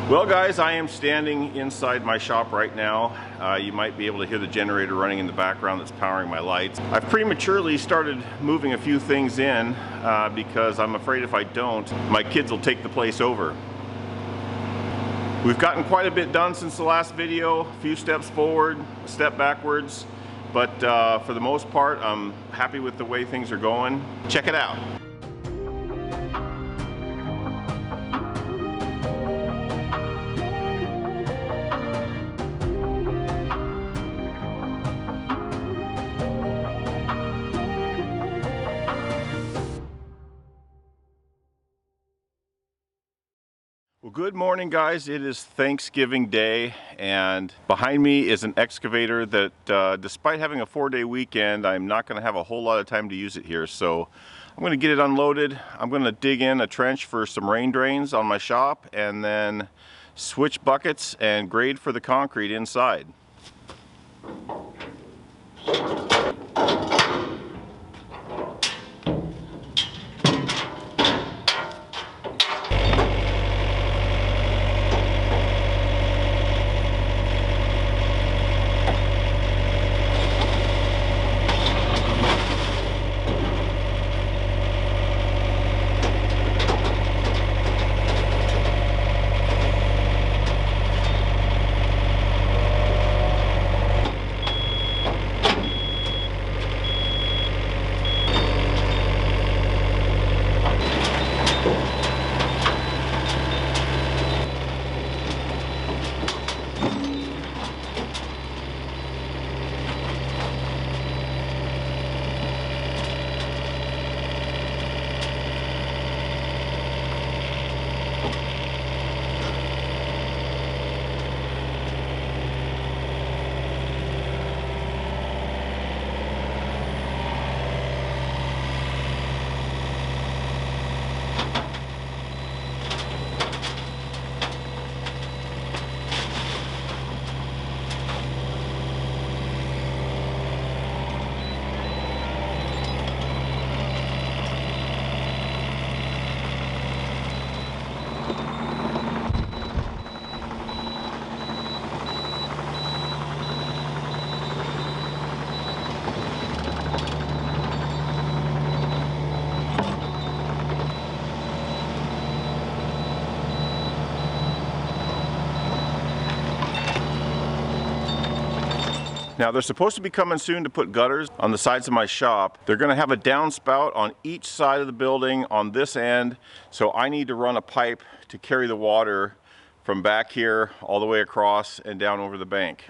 Well guys, I am standing inside my shop right now. You might be able to hear the generator running in the background that's powering my lights. I've prematurely started moving a few things in because I'm afraid if I don't, my kids will take the place over. We've gotten quite a bit done since the last video, a few steps forward, a step backwards, but for the most part, I'm happy with the way things are going. Check it out. Well, good morning guys. It is Thanksgiving Day and behind me is an excavator that despite having a 4-day weekend, I'm not going to have a whole lot of time to use it here. So I'm going to get it unloaded. I'm going to dig in a trench for some rain drains on my shop and then switch buckets and grade for the concrete inside. Now they're supposed to be coming soon to put gutters on the sides of my shop. They're going to have a downspout on each side of the building on this end, so I need to run a pipe to carry the water from back here all the way across and down over the bank.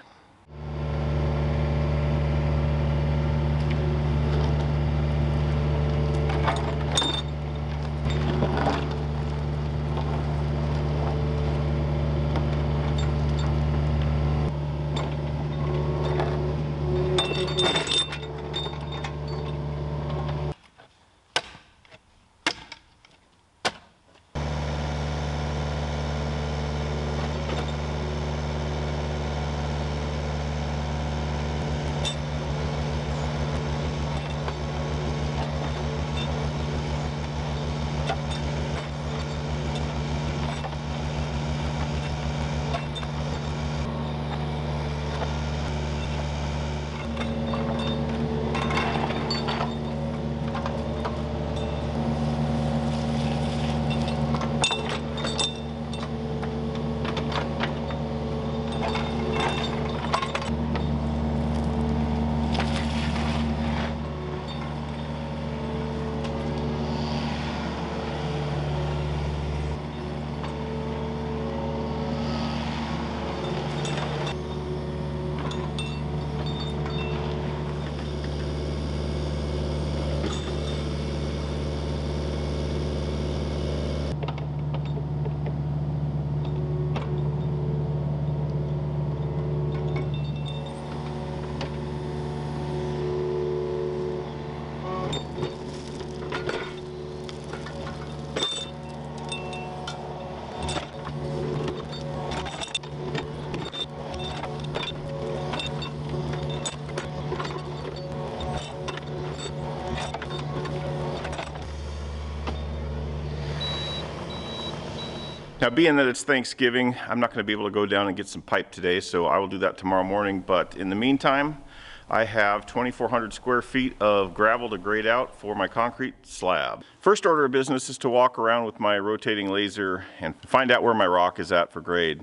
Now, being that it's Thanksgiving, I'm not going to be able to go down and get some pipe today, so I will do that tomorrow morning. But in the meantime, I have 2,400 square feet of gravel to grade out for my concrete slab. First order of business is to walk around with my rotating laser and find out where my rock is at for grade.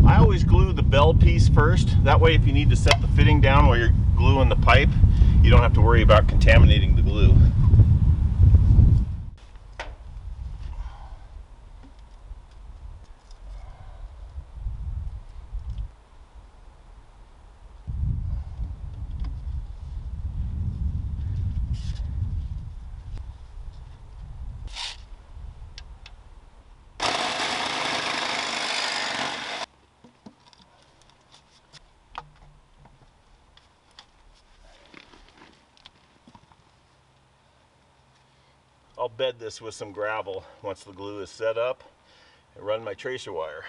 I always glue the bell piece first. That way, if you need to set the fitting down while you're gluing the pipe, you don't have to worry about contaminating the glue. I'll bed this with some gravel once the glue is set up and run my tracer wire.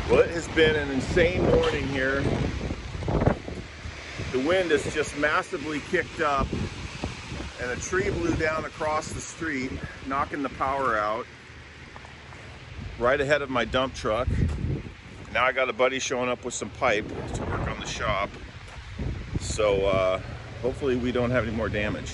Well, it has been an insane morning here. The wind has just massively kicked up, and a tree blew down across the street, knocking the power out right ahead of my dump truck. Now I got a buddy showing up with some pipe to work on the shop, so hopefully we don't have any more damage.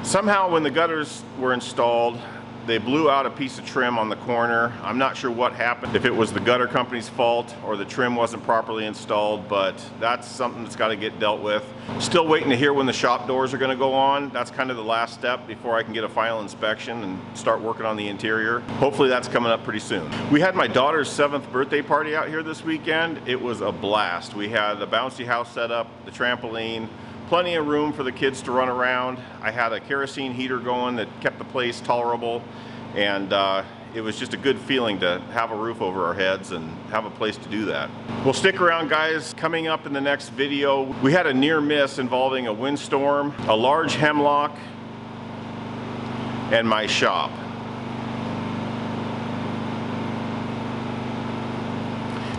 Somehow when the gutters were installed, they blew out a piece of trim on the corner. I'm not sure what happened, if it was the gutter company's fault or the trim wasn't properly installed, but that's something that's got to get dealt with. Still waiting to hear when the shop doors are going to go on. That's kind of the last step before I can get a final inspection and start working on the interior. Hopefully that's coming up pretty soon. We had my daughter's 7th birthday party out here this weekend. It was a blast. We had the bouncy house set up, the trampoline, plenty of room for the kids to run around. I had a kerosene heater going that kept the place tolerable, and it was just a good feeling to have a roof over our heads and have a place to do that. Well, stick around, guys. Coming up in the next video, we had a near miss involving a windstorm, a large hemlock, and my shop.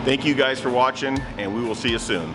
Thank you guys for watching, and we will see you soon.